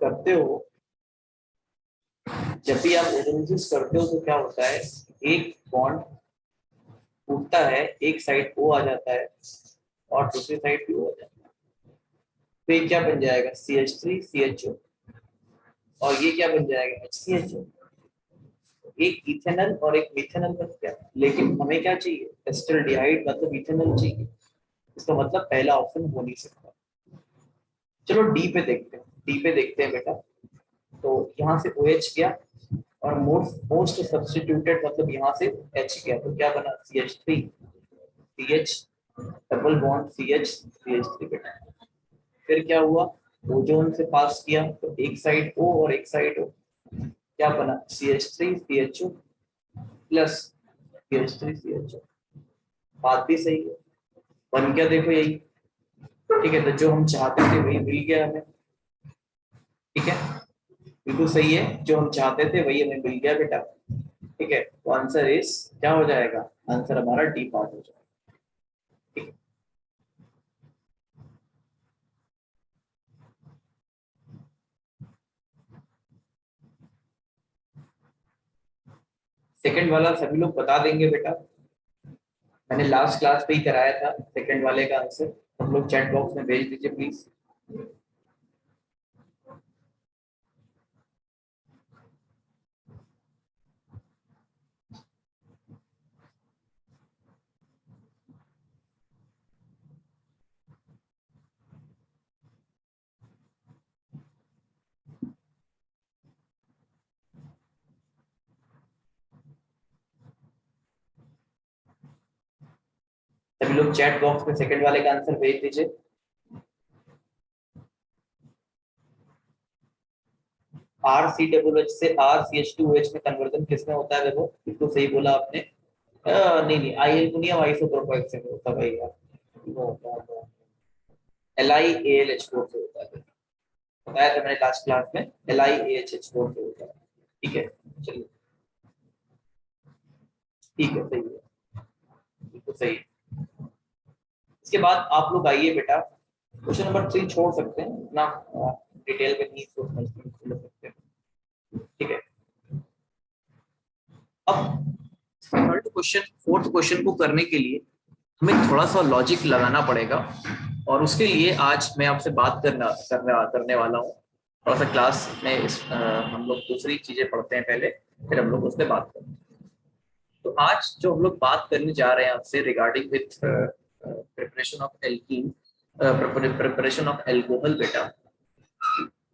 करते हो, जब भी आप हाइड्रोलिसिस करते हो तो क्या होता है, एक बॉन्ड टूटता है, एक साइड O आ जाता है और दूसरी साइड भी O आ जाता है। तो ये क्या बन जाएगा, CH3CHO, और ये क्या बन जाएगा, HCHO। एक इथेनॉल और एक मिथेनॉल बन गया। लेकिन हमें क्या चाहिए, एस्टल्डिहाइड मतलब इथेनॉल चाहिए। इसका मतलब पहला ऑप्शन हो नहीं सकता। चलो डी पे देखते हैं, डी पे देखते हैं बेटा। तो यहाँ से OH गया और मोस्ट सब्स्टिट्यूटेड मतलब यहाँ से H गया, तो क्या बना, CH3 CH double bond CH3 बेटा। फिर क्या हुआ, ओजोन से पास किया तो एक साइड O और एक साइड O, क्या बना, CH3CHO प्लस CH3CHO। बात भी सही है, बन क्या देखो यही। ठीक है, तो जो हम चाहते थे वही मिल गया हमें। ठीक है, बिल्कुल सही है, जो हम चाहते थे वही हमें मिल गया बेटा। ठीक है, तो आंसर इस क्या हो जाएगा, आंसर हमारा डी पार्ट हो जाएगा। ठीक है, सेकंड वाला सभी लोग बता देंगे बेटा, मैंने लास्ट क्लास पे ही कराया था सेकंड वाले का आंसर। हम लोग चैट बॉक्स में भेज दीजिए प्लीज। सभी लोग चैट बॉक्स में सेकंड वाले का आंसर भेज दीजिए। RCOH से RCH2OH में कन्वर्जन किसमें होता है, देखो बिल्कुल सही बोला आपने। नहीं नहीं, आई एल्युमिनियम आइसोप्रोपाइल से होता है भाई यार, LiAlH4 से होता है, बताया था मैंने लास्ट क्लास में, LiAHH4 से होता है। ठीक है, चलिए ठीक है, सही है, बिल्कुल सही है। इसके बाद आप लोग आइए बेटा, क्वेश्चन नंबर 3 छोड़ सकते हैं, इतना डिटेल में नहीं सोच सकते हैं। ठीक है, अब थर्ड क्वेश्चन फोर्थ क्वेश्चन को करने के लिए हमें थोड़ा सा लॉजिक लगाना पड़ेगा, और उसके लिए आज मैं आपसे बात करने वाला हूँ। थोड़ा सा क्लास में हम लोग दूसरी चीजें पढ़ते हैं पहले, फिर हम लोग उस पर बात करते हैं। तो आज जो हम लोग बात करने जा रहे हैं आपसे regarding with preparation of alkene, preparation of alcohol बेटा,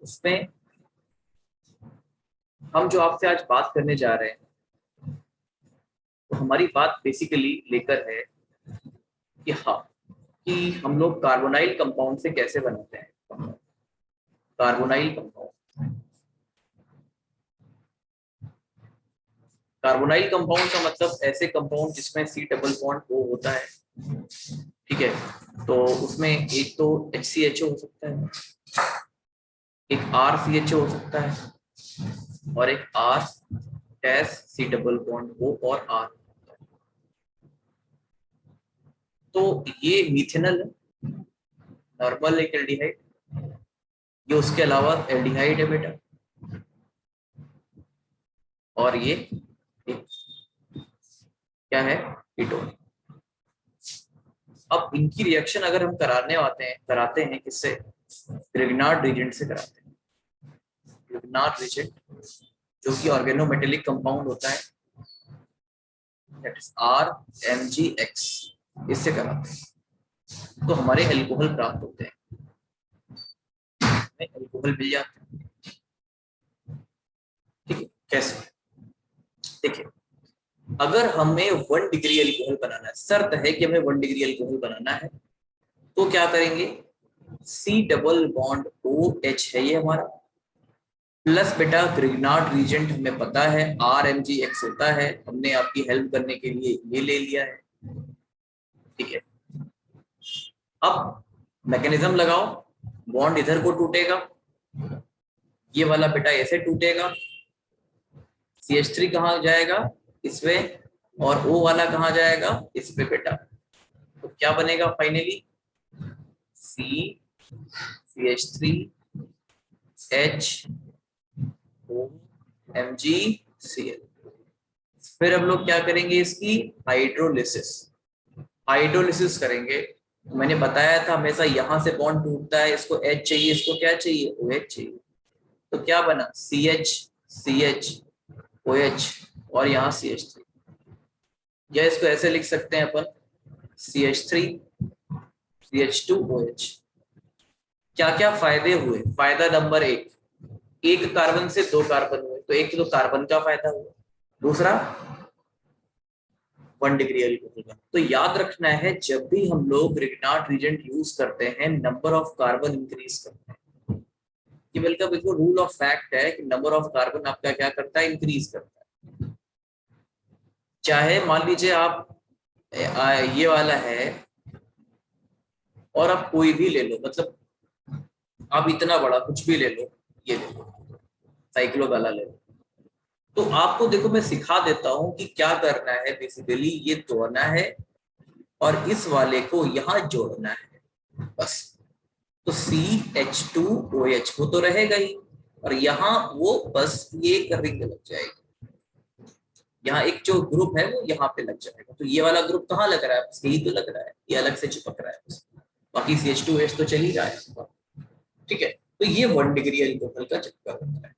उसमें हम जो आपसे आज बात करने जा रहे हैं, तो हमारी बात बेसिकली लेकर है कि हाँ, कि हम लोग कार्बोनाइल कंपाउंड से कैसे बनाते हैं। कार्बोनाइल कंपाउंड, कार्बोनाइल कंपाउंड का मतलब ऐसे कंपाउंड जिसमें C डबल बॉन्ड O होता है। ठीक है, तो उसमें एक तो HCHO हो सकता है, एक RCHO हो सकता है, और एक R dash C double bond O और R। तो ये मिथेनॉल है, नॉर्मल एक एल्डिहाइड, ये उसके अलावा एल्डिहाइड है बेटा, और ये क्या है, कीटोन। अब इनकी रिएक्शन अगर हम कराते हैं किससे, ग्रिग्नार्ड रिएजेंट से कराते हैं। ग्रिग्नार्ड रिएजेंट जो कि ऑर्गेनोमेटेलिक कंपाउंड होता है, दैट इज RMgX, इससे कराते हैं तो हमारे एल्कोहल प्राप्त होते हैं, हमें एल्कोहल मिल जाते हैं। ठीक है, कैसे, देखिए अगर हमें 1 डिग्री एल्कोहल बनाना है, शर्त है कि हमें 1 डिग्री एल्कोहल बनाना है, तो क्या करेंगे, C डबल बॉन्ड OH है ये हमारा, प्लस बेटा ग्रिग्नार्ड रीजेंट हमें पता है RMgX होता है, हमने आपकी हेल्प करने के लिए ये ले लिया है। ठीक है, अब मैकेनिज्म लगाओ, बॉन्ड इधर को टूटेगा, ये वाला बेटा ऐसे टूटेगा, CH3 कहाँ जाएगा, इसमें, और O वाला कहाँ जाएगा, इस पे बेटा। तो क्या बनेगा फाइनली, CH3 HOMgCl। फिर हम लोग क्या करेंगे, इसकी हाइड्रोलिसिस। हाइड्रोलिसिस करेंगे, मैंने बताया था हमेशा यहां से बॉन्ड टूटता है, इसको H चाहिए, इसको क्या चाहिए, OH चाहिए। तो क्या बना, CH CH OH और यहाँ CH3। या इसको ऐसे लिख सकते हैं अपन, CH3 CH2OH। क्या क्या फायदे हुए, फायदा नंबर एक, एक कार्बन से दो कार्बन हुए, तो एक तो कार्बन का फायदा हुआ। दूसरा 1 डिग्री अल्कोहल का। तो याद रखना है, जब भी हम लोग रिग्नार्ड रीजेंट यूज करते हैं, नंबर ऑफ कार्बन इंक्रीज करते हैं। ये बिल्कुल रूल ऑफ फैक्ट है कि नंबर ऑफ कार्बन आपका क्या करता है, इंक्रीज करता है। चाहे मान लीजिए आप ये वाला है, और आप कोई भी ले लो, मतलब आप इतना बड़ा कुछ भी ले लो, ये ले लो, साइक्लो वाला ले लो। तो आपको देखो मैं सिखा देता हूं कि क्या करना है। बेसिकली ये तोड़ना है और इस वाले को यहाँ जोड़ना है, बस। तो CH2OH वो तो रहेगा ही, और यहाँ वो बस ये एक रिंग लग जाएगी। यहाँ एक जो ग्रुप है वो यहाँ पे लग जाएगा। तो ये वाला ग्रुप कहाँ लग रहा है, बस यही तो लग रहा है, ये अलग से चिपक रहा है बस। बाकी CH2OH तो चल ही रहा है, ठीक है। तो ये 1 डिग्री अल्कोहल का चक्कर होता है।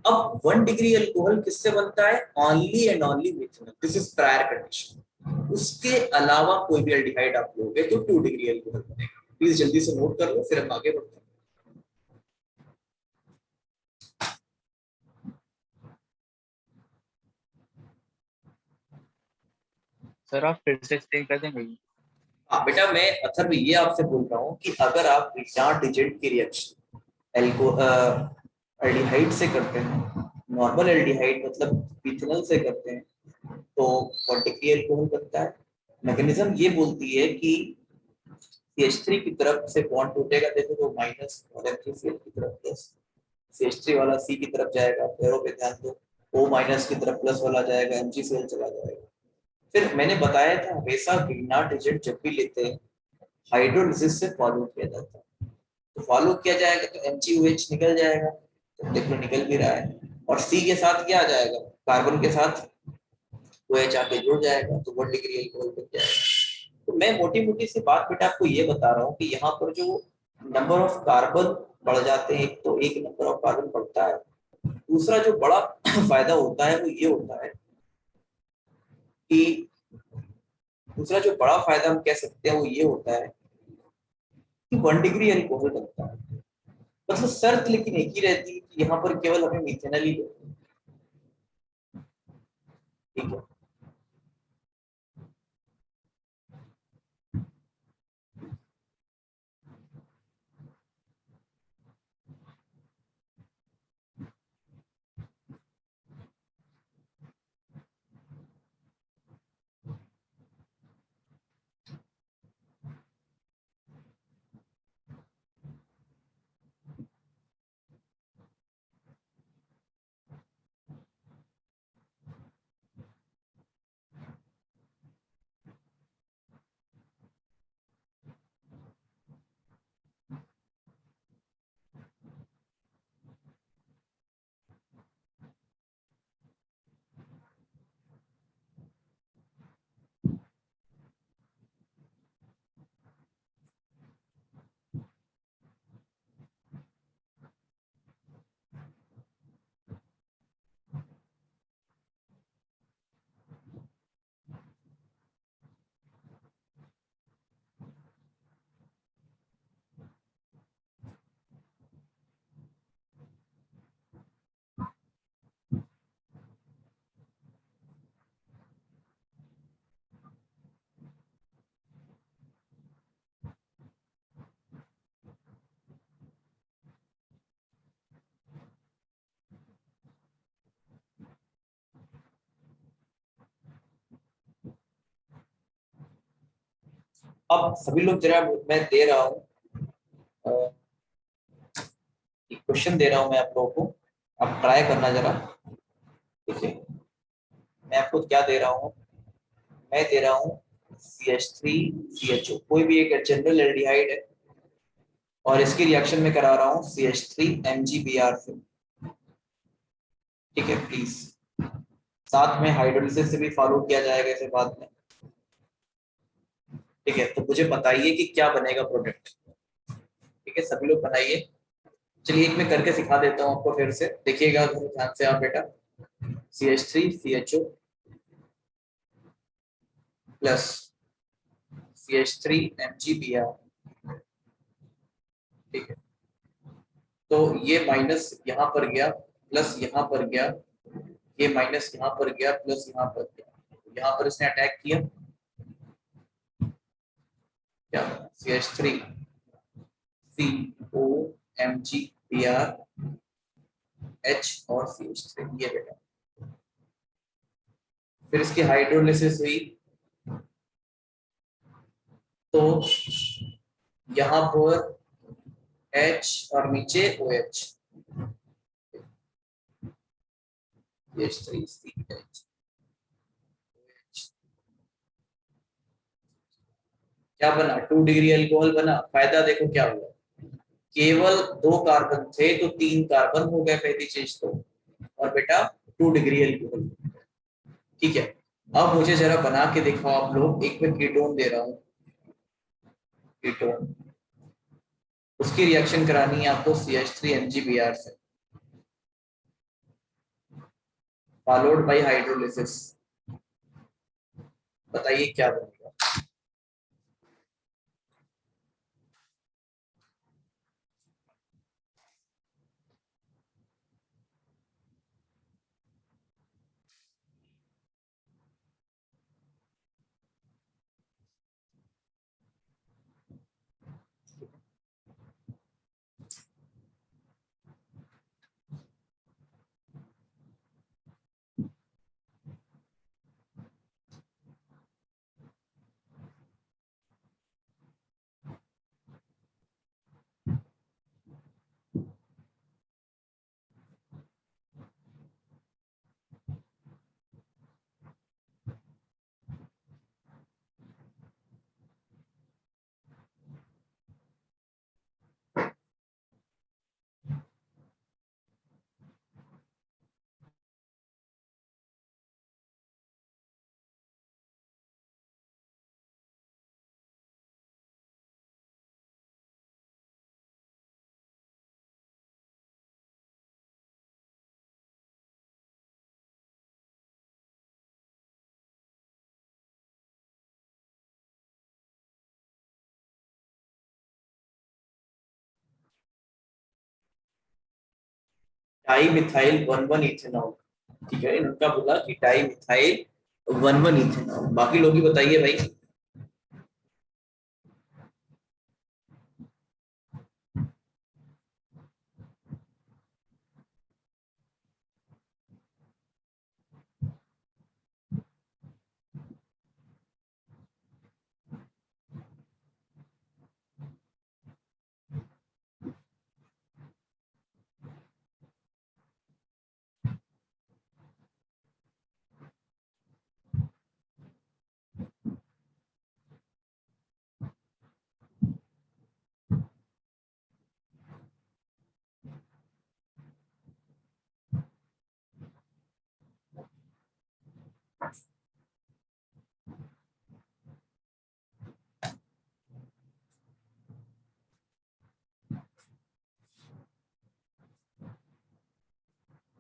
अब 1 डिग्री अल्कोहल किससे बनता है, only and only methanol, this is prior condition. उसके अलावा कोई भी एल्डिहाइड आप लोगे तो 2 डिग्री अल्कोहल बनेगा। प्लीज जल्दी से नोट कर लो, फिर हम आगे बढ़ते हैं। सर आप फिर से एक्सप्लेन कर देंगे? हाँ बेटा, मैं अथर्व ये आपसे बोल रहा हूँ कि अगर आप रिटार्ड एजेंट की रिएक्शन एल्को एल्डिहाइड से करते हैं, नॉर्मल एल्डिहाइड मतलब मिथेनॉल से करते हैं, तो 1 डिग्री अल्कोहल बनता है। मैकेनिज्म ये बोलती है कि CH3 की तरफ से बॉन्ड टूटेगा, देखो तो माइनस, और MgCl की तरफ प्लस। CH3 वाला C की तरफ जाएगा, एरो पे ध्यान दो, O माइनस की तरफ प्लस वाला जाएगा, MgCl चला जाएगा। फिर मैंने बताया था हमेशा ग्रीनहाउस एजेंट जब भी लेते हैं, हाइड्रोलिसिस से फॉलो किया जाता है। तो फॉलो किया जाएगा तो MgOH निकल जाएगा, तो देखो निकल भी रहा है। और C के साथ क्या आ जाएगा, कार्बन के साथ OH आके जुड़ जाएगा, तो 1 डिग्री अल्कोहल बन जाएगा। तो मैं मोटी मोटी सी बात बेटा आपको ये बता रहा हूँ कि यहाँ पर जो नंबर ऑफ कार्बन बढ़ जाते हैं, एक तो एक नंबर ऑफ कार्बन बढ़ता है। दूसरा जो बड़ा फायदा होता है वो ये होता है कि, दूसरा जो बड़ा फायदा हम कह सकते हैं वो ये होता है कि 1 डिग्री अल्कोहल बनता है। मतलब शर्त लेकिन एक ही रहती है कि यहाँ पर केवल हमें मिथेनॉल ही लेना है, ठीक है। अब सभी लोग जरा, मैं दे रहा हूँ एक क्वेश्चन दे रहा हूँ मैं आप लोगों को, आप ट्राई करना जरा, ठीक है। मैं आपको क्या दे रहा हूँ, मैं दे रहा हूँ CH3 CHO, कोई भी एक जनरल एल्डिहाइड है, और इसकी रिएक्शन में करा रहा हूँ CH3 MgBr से। ठीक है प्लीज, साथ में हाइड्रोलिसिस से भी फॉलो किया जाएगा इसे बाद में। ठीक है, तो मुझे बताइए कि क्या बनेगा प्रोडक्ट। ठीक है, सभी लोग बनाइए। चलिए एक मैं करके सिखा देता हूँ आपको, फिर से देखिएगा ध्यान से आप बेटा। CH3 CHO plus CH3 MgBr। ठीक है, तो ये माइनस यहाँ पर गया, प्लस यहाँ पर गया, ये माइनस यहाँ पर गया, प्लस यहाँ पर गया, यहाँ पर इसने अटैक किया, क्या CH3 CO MgBr H और CH3, ये बेटा। फिर इसकी हाइड्रोलिसिस हुई, तो यहाँ पर H और नीचे OH, CH3CH। क्या बना, 2 डिग्री अल्कोहल बना। फायदा देखो क्या हुआ, केवल 2 कार्बन थे तो 3 कार्बन हो गए, पहली चीज तो। और बेटा 2 डिग्री अल्कोहल। ठीक है, अब मुझे जरा बना के दिखाओ आप लोग। एक मैं कीटोन दे रहा हूँ, कीटोन, उसकी रिएक्शन करानी है आपको CH3 MgBr से, फॉलोड बाय हाइड्रोलिसिस। बताइए क्या बनेगा। Di methyl 1,1 ethanol. ठीक है, इनका बोला कि डाई मिथाइल 1,1 इथेनॉल। बाकी लोग ही बताइए भाई।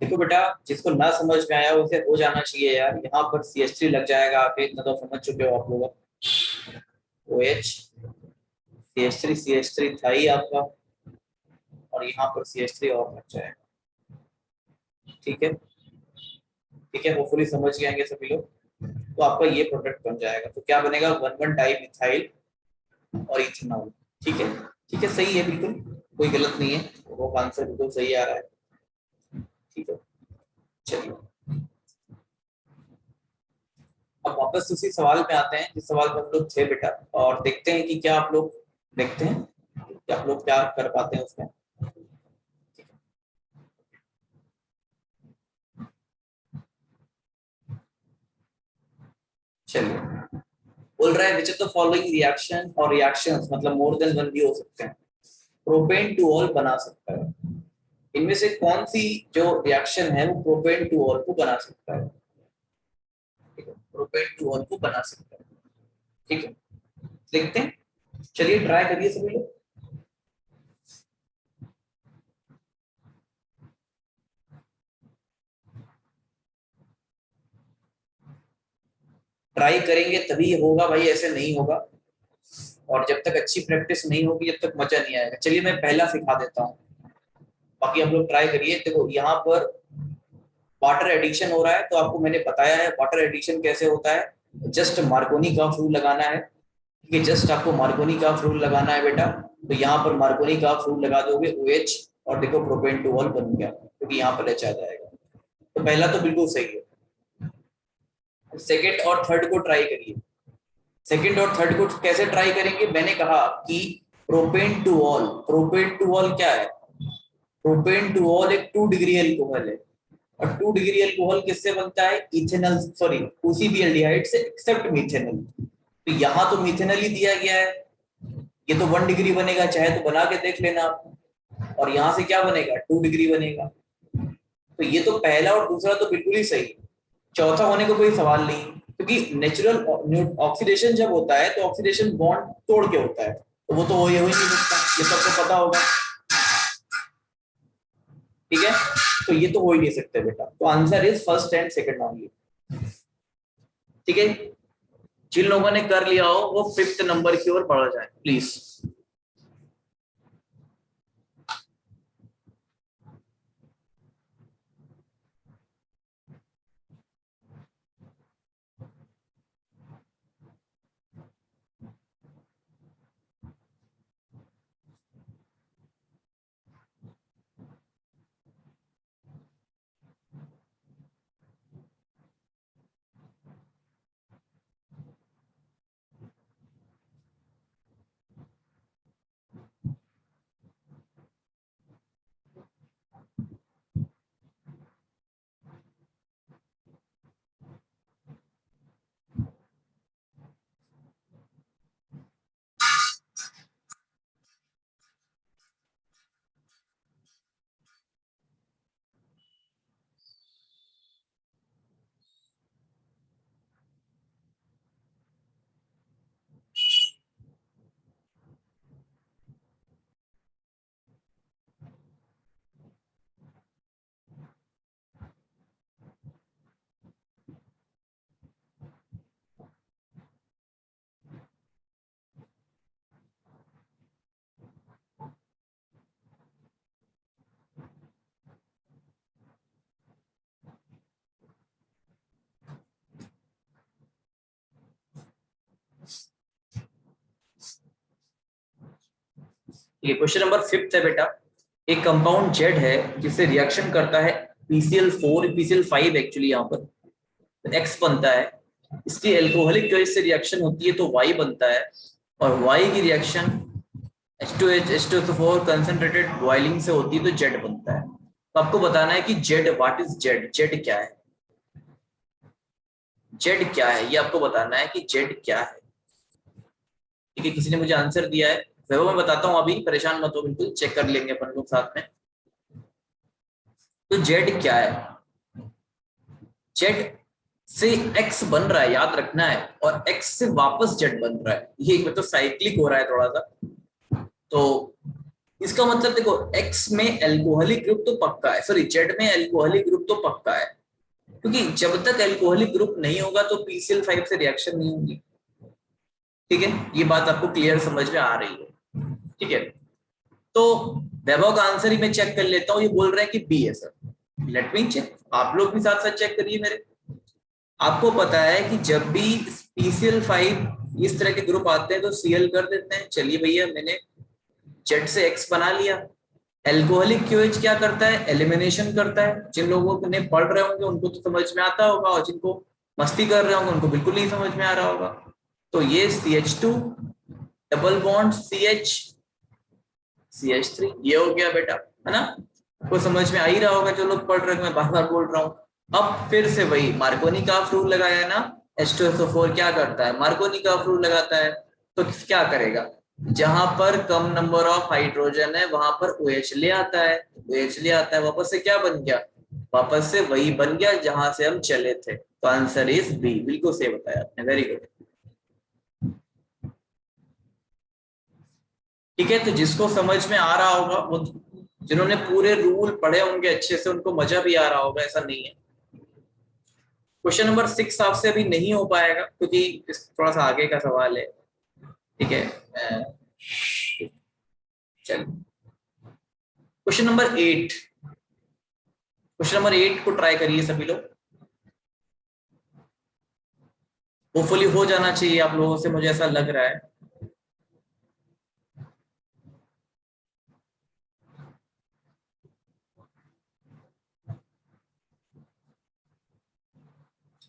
देखो बेटा, जिसको ना समझ में आया उसे हो जाना चाहिए यार। यहाँ पर CH3 लग जाएगा, आगे इतना तो समझ चुके हो आप लोग। OH, CH3 था ही आपका, और यहाँ पर CH3 और लग जाएगा। ठीक है, ठीक है, होपफुली समझ गए होंगे सभी लोग। तो आपका ये प्रोडक्ट बन जाएगा। तो क्या बनेगा, 1,1 डाई मिथाइल और इथेनॉल। ठीक है, ठीक है, सही है, बिल्कुल कोई गलत नहीं है, वो आंसर बिल्कुल सही आ रहा है। ठीक है, चलिए अब वापस उसी सवाल पे आते हैं जिस सवाल पे हम लोग थे बेटा, और देखते हैं कि क्या आप लोग, देखते हैं कि आप लोग क्या कर पाते हैं उसमें। चलिए, बोल रहा है which of the following reaction और रिएक्शंस, मतलब मोर देन वन भी हो सकते हैं। प्रोपेन टू ऑल बना सकता है। इनमें से कौन सी जो रिएक्शन है वो प्रोपेन टू ऑल को बना सकता है? ठीक है, प्रोपेन टू ऑल को बना सकता है। ठीक है, देखते हैं, चलिए ट्राई करिए सभी लोग। ट्राई करेंगे तभी होगा भाई, ऐसे नहीं होगा। और जब तक अच्छी प्रैक्टिस नहीं होगी, जब तक मजा नहीं आएगा। चलिए मैं पहला सिखा देता हूँ, बाकी हम लोग ट्राई करिए। देखो यहाँ पर वाटर एडिशन हो रहा है, तो आपको मैंने बताया है वाटर एडिशन कैसे होता है। जस्ट मार्कोनी का रूल लगाना है। ठीक है, जस्ट आपको मार्कोनी का रूल लगाना है बेटा। तो यहाँ पर मार्कोनी का रूल लगा दोगे OH, और देखो प्रोपेन टू ऑल बन गया, क्योंकि यहाँ पर H आ जाएगा। तो पहला तो बिल्कुल सही है। सेकेंड और थर्ड को ट्राई करिए। सेकेंड और थर्ड को कैसे ट्राई करेंगे? मैंने कहा कि propane two all, propane two all क्या है? प्रोपेन टू ऑल एक 2 डिग्री एल्कोहल है, और 2 डिग्री एल्कोहल किससे बनता है? इथेनॉल, सॉरी उसी एल्डिहाइड से, एक्सेप्ट मिथेनॉल। तो यहाँ तो मिथेनॉल ही दिया गया है, ये तो 1 डिग्री बनेगा, चाहे तो बना के देख लेना आप। और यहाँ से क्या बनेगा? 2 डिग्री बनेगा। तो ये तो पहला और दूसरा तो बिल्कुल ही सही है, चौथा होने को कोई सवाल नहीं, क्योंकि नेचुरल ऑक्सीडेशन जब होता है तो ऑक्सीडेशन बॉन्ड तोड़ के होता है, तो वो तो हो ही नहीं सकता, ये सबको पता होगा। ठीक है, तो ये तो हो ही नहीं सकते बेटा। तो answer is first and second only. ठीक है, जिन लोगों ने कर लिया हो वो 5th नंबर की ओर बढ़ जाए प्लीज। ये क्वेश्चन नंबर 5th है बेटा। एक कंपाउंड जेड है जिससे रिएक्शन करता है PCl4, PCl5 एक्चुअली यहाँ पर X बनता है। इसकी एल्कोहलिक चॉइस से रिएक्शन होती है तो Y बनता है, और Y की reaction H2H H2SO4 concentrated boiling से होती है तो Z बनता है। तो आपको बताना है कि Z, what is Z, Z क्या है? Z क्या है ये आपको बताना है कि Z क्या है। ठीक है, किसी ने मुझे आंसर दिया है, वह मैं बताता हूं, अभी परेशान मत हो, बिल्कुल चेक कर लेंगे अपन लोग साथ में। तो Z क्या है? Z से X बन रहा है, याद रखना है, और X से वापस Z बन रहा है, ये मतलब साइक्लिक हो रहा है थोड़ा सा। तो इसका मतलब देखो, X में एल्कोहलिक ग्रुप तो पक्का है, सॉरी Z में एल्कोहलिक ग्रुप तो पक्का है, क्योंकि जब तक एल्कोहलिक ग्रुप नहीं होगा तो PCl5 से रिएक्शन नहीं होगी। ठीक है, ये बात आपको क्लियर समझ में आ रही है? ठीक है, तो वैभव का आंसर ही मैं चेक कर लेता हूँ, ये बोल रहे हैं कि बी है सर। लेट मी चेक, आप लोग भी साथ साथ चेक करिए मेरे। आपको पता है कि जब भी PCl5 इस तरह के ग्रुप आते हैं तो Cl कर देते हैं। चलिए भैया, मैंने Z से X बना लिया। एल्कोहलिक QH क्या करता है? एलिमिनेशन करता है। जिन लोगों ने पढ़ रहे होंगे उनको तो समझ में आता होगा, और जिनको मस्ती कर रहे होंगे उनको बिल्कुल नहीं समझ में आ रहा होगा। तो ये CH2 double bond CH CH3 ये हो गया बेटा, है ना? आपको समझ में आ ही रहा होगा, जो लोग पढ़ रहे हैं, मैं बार बार बोल रहा हूँ। अब फिर से वही मार्कोनी का रूल लगाया ना, H2SO4 क्या करता है? मार्कोनी का रूल लगाता है, तो क्या करेगा? जहां पर कम नंबर ऑफ हाइड्रोजन है वहां पर OH ले आता है, OH ले आता है, वापस से क्या बन गया, वापस से वही बन गया जहां से हम चले थे। तो आंसर इज बी, बिल्कुल सही बताया आपने, वेरी गुड। ठीक है, तो जिसको समझ में आ रहा होगा वो, जिन्होंने पूरे रूल पढ़े होंगे अच्छे से, उनको मजा भी आ रहा होगा, ऐसा नहीं है। क्वेश्चन नंबर 6 आपसे अभी नहीं हो पाएगा क्योंकि थोड़ा सा आगे का सवाल है। ठीक है, चलिए क्वेश्चन नंबर 8, क्वेश्चन नंबर 8 को ट्राई करिए सभी लोग, होपफुली हो जाना चाहिए आप लोगों से, मुझे ऐसा लग रहा है।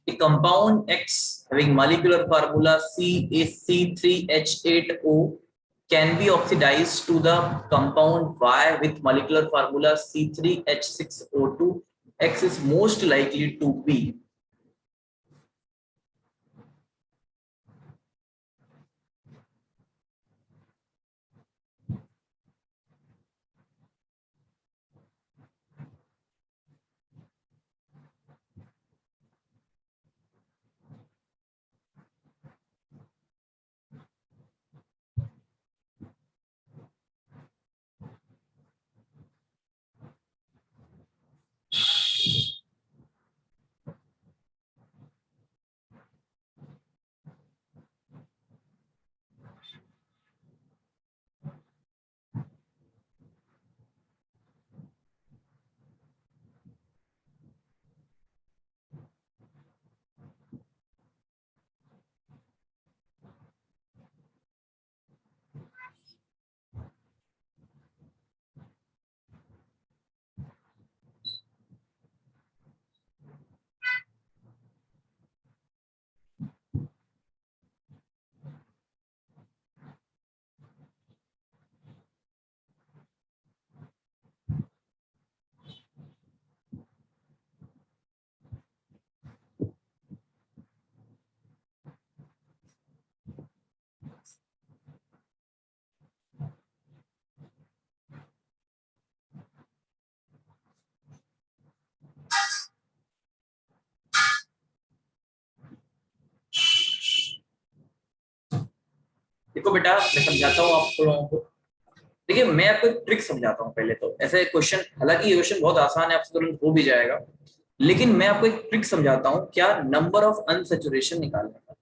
A compound X having molecular formula CaC3H8O can be oxidized to the compound Y with molecular formula C3H6O2. X is most likely to be. देखो बेटा, मैं समझाता हूँ आप लोगों को। देखिए, मैं आपको एक ट्रिक समझाता हूँ पहले तो। ऐसे क्वेश्चन, हालांकि ये क्वेश्चन बहुत आसान है, आपसे तुरंत हो भी जाएगा, लेकिन मैं आपको एक ट्रिक समझाता हूँ, क्या, नंबर ऑफ अनसेचुरेशन निकालने का,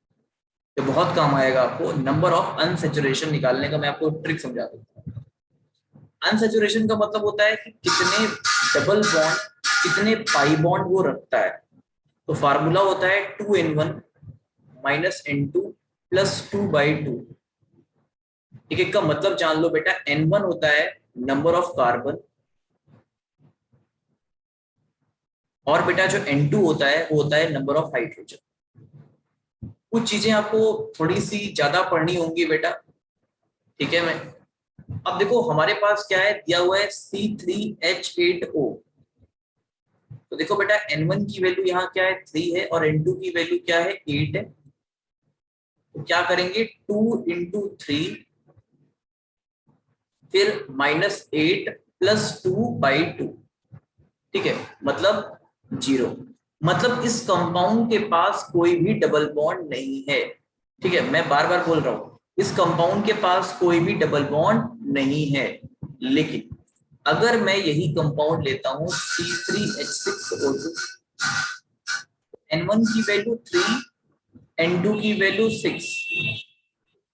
जो बहुत काम आएगा आपको। नंबर ऑफ अनसेचुरेशन निकालने का मैं आपको ट्रिक समझा देता हूँ। अनसेचुरेशन का मतलब होता है कि कितने डबल बॉन्ड, कितने पाई बॉन्ड वो रखता है। तो फार्मूला होता है 2n1 माइनस n2 प्लस 2/2। ठीक है, का मतलब जान लो बेटा, n1 होता है नंबर ऑफ कार्बन, और बेटा जो n2 होता है वो होता है नंबर ऑफ हाइड्रोजन। कुछ चीजें आपको थोड़ी सी ज्यादा पढ़नी होंगी बेटा। ठीक है, मैं अब देखो हमारे पास क्या है, दिया हुआ है C3H8O। तो देखो बेटा, n1 की वैल्यू यहाँ क्या है, 3 है, और n2 की वैल्यू क्या है, 8 है। तो क्या करेंगे, 2 इंटू 3 फिर -8 प्लस 2/2। ठीक है, मतलब 0। मतलब इस कंपाउंड के पास कोई भी डबल बॉन्ड नहीं है। ठीक है, मैं बार बार बोल रहा हूं, इस कंपाउंड के पास कोई भी डबल बॉन्ड नहीं है। लेकिन अगर मैं यही कंपाउंड लेता हूं C3H6O2, n1 की वैल्यू 3, n2 की वैल्यू 6,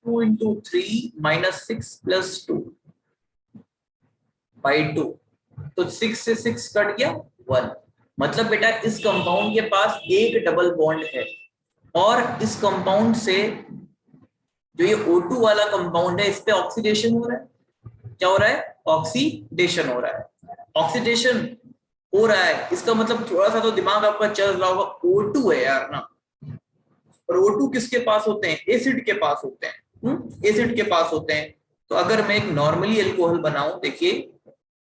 2 इंटू 3 माइनस 6 प्लस 2/2। तो 6 से 6 कट गया, 1। मतलब बेटा इस कंपाउंड के पास एक डबल बॉन्ड है, और इस कंपाउंड से जो ये O2 वाला कंपाउंड है, इस पे ऑक्सीडेशन हो रहा है। क्या हो रहा है, ऑक्सीडेशन हो रहा है। ऑक्सीडेशन हो रहा है, इसका मतलब थोड़ा सा तो दिमाग आपका चल रहा होगा, O2 है यार ना। और O2 किसके पास होते हैं, एसिड के पास होते हैं, एसिड के पास होते हैं। तो अगर मैं एक नॉर्मली अल्कोहल बनाऊं, देखिए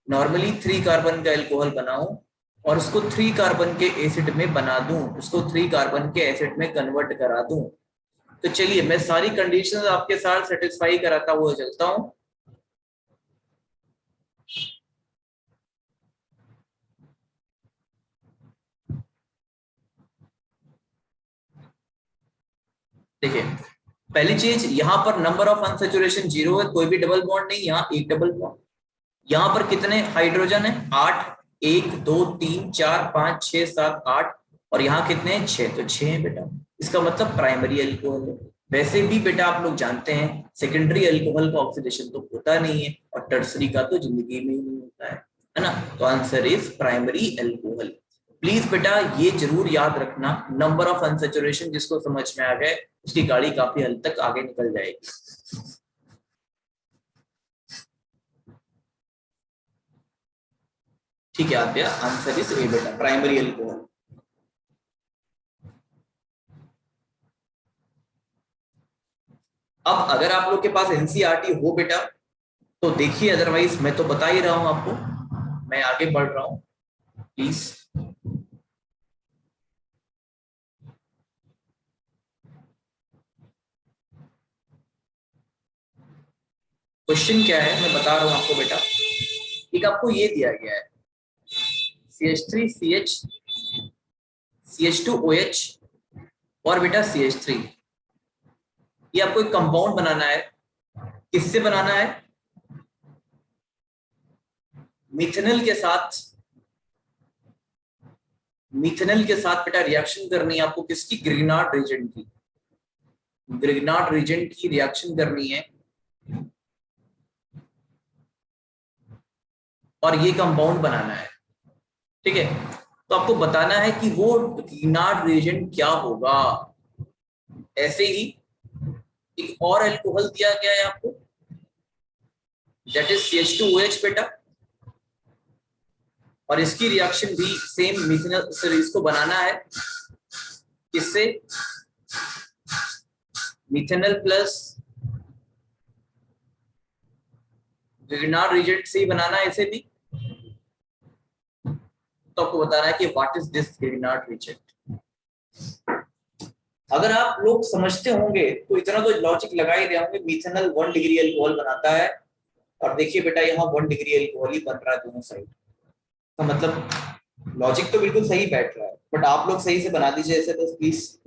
नॉर्मली 3 कार्बन का अल्कोहल बनाऊं और उसको 3 कार्बन के एसिड में बना दूं, उसको 3 कार्बन के एसिड में कन्वर्ट करा दूं, तो चलिए मैं सारी कंडीशंस आपके साथ सेटिस्फाई कराता हुआ चलता हूं। देखिए पहली चीज, यहां पर नंबर ऑफ अनसैचुरेशन 0 है, कोई भी डबल बॉन्ड नहीं, यहाँ एक डबल बॉन्ड। यहाँ पर कितने हाइड्रोजन है? 8, 1 2 3 4 5 6 7 8, और यहाँ कितने हैं? 6, तो 6 है बेटा। इसका मतलब प्राइमरी अल्कोहल है। वैसे भी बेटा आप लोग जानते हैं सेकेंडरी अल्कोहल का ऑक्सीडेशन तो होता नहीं है, और टर्सरी का तो जिंदगी में ही नहीं होता है ना। तो answer is primary alcohol. Please बेटा ये जरूर याद रखना, नंबर ऑफ अनसैचुरेशन जिसको समझ में आ गए उसकी गाड़ी काफी हद तक आगे निकल जाएगी। ठीक है आद्या, आंसर इज ए बेटा, प्राइमरी अल्कोहल। अब अगर आप लोग के पास एनसीईआरटी हो बेटा तो देखिए, अदरवाइज मैं तो बता ही रहा हूं आपको, मैं आगे बढ़ रहा हूं प्लीज। क्वेश्चन क्या है मैं बता रहा हूं आपको बेटा। एक आपको ये दिया गया है CH3CH CH2OH और बेटा CH3, ये आपको एक कंपाउंड बनाना है। किससे बनाना है? मिथेनल के साथ। मिथेनल के साथ बेटा रिएक्शन करनी है आपको, किसकी? ग्रिग्नार्ड रीजेंट की। ग्रिग्नार्ड रीजेंट की रिएक्शन करनी है, और ये कंपाउंड बनाना है। ठीक है, तो आपको बताना है कि वो ग्रिग्नार्ड रीजेंट क्या होगा। ऐसे ही एक और अल्कोहल दिया गया है आपको, दैट इज CH2OH बेटा, और इसकी रिएक्शन भी सेम मिथेनल से इसको बनाना है। किससे? मिथेनल प्लस ग्रिग्नार्ड रीजेंट से ही बनाना है इसे भी। तो आपको बताना है कि what is this Grignard reagent. अगर आप लोग समझते होंगे तो इतना तो लॉजिक लगा ही रहे होंगे, मिथेनल 1 डिग्री अल्कोहल बनाता है, और देखिए बेटा यहाँ 1 डिग्री अल्कोहल ही बन रहा है दोनों साइड। तो मतलब लॉजिक तो बिल्कुल सही बैठ रहा है, बट आप लोग सही से बना दीजिए ऐसे तो प्लीज।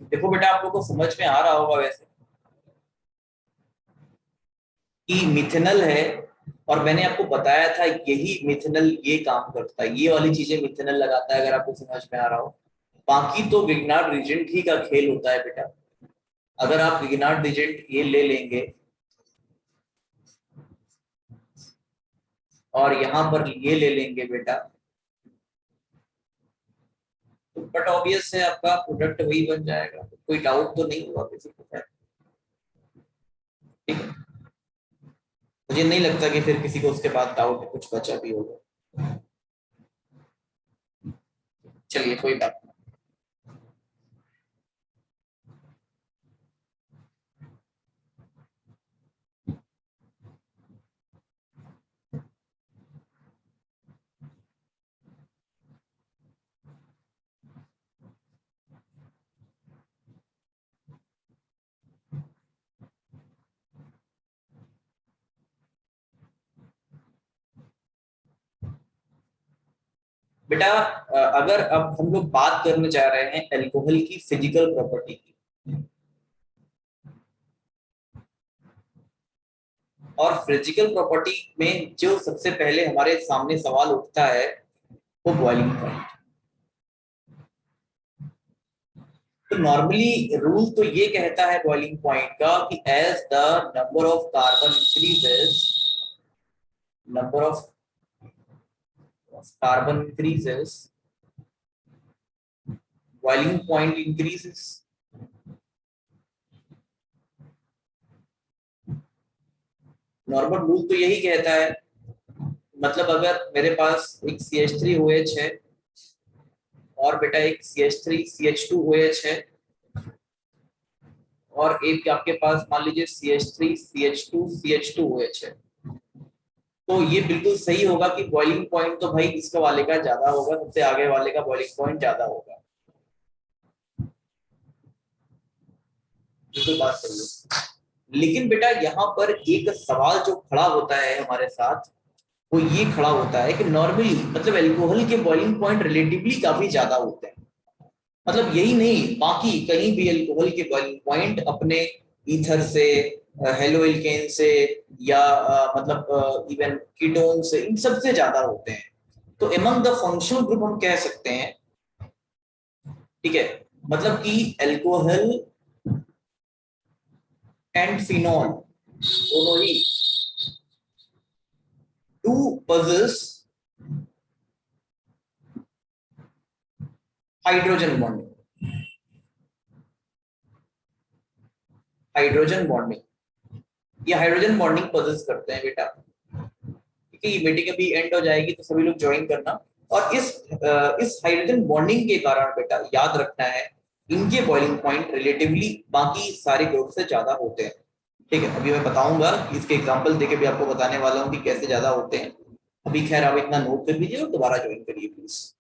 देखो बेटा आप लोग को समझ में आ रहा होगा वैसे। कि मिथेनल है, और मैंने आपको बताया था यही मिथेनल ये काम करता है, ये वाली चीजें मिथेनल लगाता है, अगर आपको समझ में आ रहा हो। बाकी तो विग्नार्ड रीजेंट ही का खेल होता है बेटा। अगर आप विग्नार्ड रीजेंट ये ले लेंगे और यहाँ पर ये ले लेंगे बेटा, तो बट ऑब्वियस है आपका प्रोडक्ट वही बन जाएगा, कोई डाउट तो नहीं हुआ किसी को? ठीक है, मुझे नहीं लगता कि फिर किसी को उसके बाद डाउट कुछ बचा भी होगा। चलिए कोई बात नहीं। बेटा अगर अब हम लोग बात करने जा रहे हैं अल्कोहल की फिजिकल प्रॉपर्टी की, और फिजिकल प्रॉपर्टी में जो सबसे पहले हमारे सामने सवाल उठता है वो बॉइलिंग पॉइंट। तो नॉर्मली रूल तो ये कहता है बॉइलिंग पॉइंट का कि as the number of carbon increases, number of carbon increases, boiling point increases. Normal rule तो यही कहता है। मतलब अगर मेरे पास एक CH3OH है और बेटा एक CH3CH2OH है, और एक आपके पास मान लीजिए CH3CH2CH2OH है, तो ये बिल्कुल सही होगा कि बॉइलिंग पॉइंट तो भाई इसका वाले का ज्यादा होगा, सबसे आगे वाले का बॉइलिंग पॉइंट ज्यादा होगा। बिल्कुल बात सही है। लेकिन बेटा यहाँ पर एक सवाल जो खड़ा होता है हमारे साथ, वो ये खड़ा होता है कि नॉर्मली मतलब अल्कोहल के बॉइलिंग पॉइंट रिलेटिवली काफी ज्यादा होते हैं। मतलब यही नहीं, बाकी कहीं भी अल्कोहल के बॉइलिंग पॉइंट अपने ईथर से, हेलो एल्केन से, या मतलब इवन कीटोन से, इन सबसे ज्यादा होते हैं। तो एमंग द फंक्शनल ग्रुप हम कह सकते हैं, ठीक है, मतलब कि अल्कोहल एंड फिनॉल दोनों ही do possess hydrogen bonding, hydrogen bonding, ये हाइड्रोजन बॉन्डिंग पोजेस करते हैं बेटा। ठीक है, ये मीटिंग अभी एंड हो जाएगी तो सभी लोग ज्वाइन करना। और इस हाइड्रोजन बॉन्डिंग के कारण बेटा याद रखना है, इनके बॉइलिंग पॉइंट रिलेटिवली बाकी सारे ग्रुप से ज्यादा होते हैं। ठीक है, अभी मैं बताऊंगा, इसके एग्जांपल देके भी आपको बताने वाला हूँ कि कैसे ज्यादा होते हैं। अभी खैर आप इतना नोट कर लीजिए और दोबारा ज्वाइन करिए प्लीज।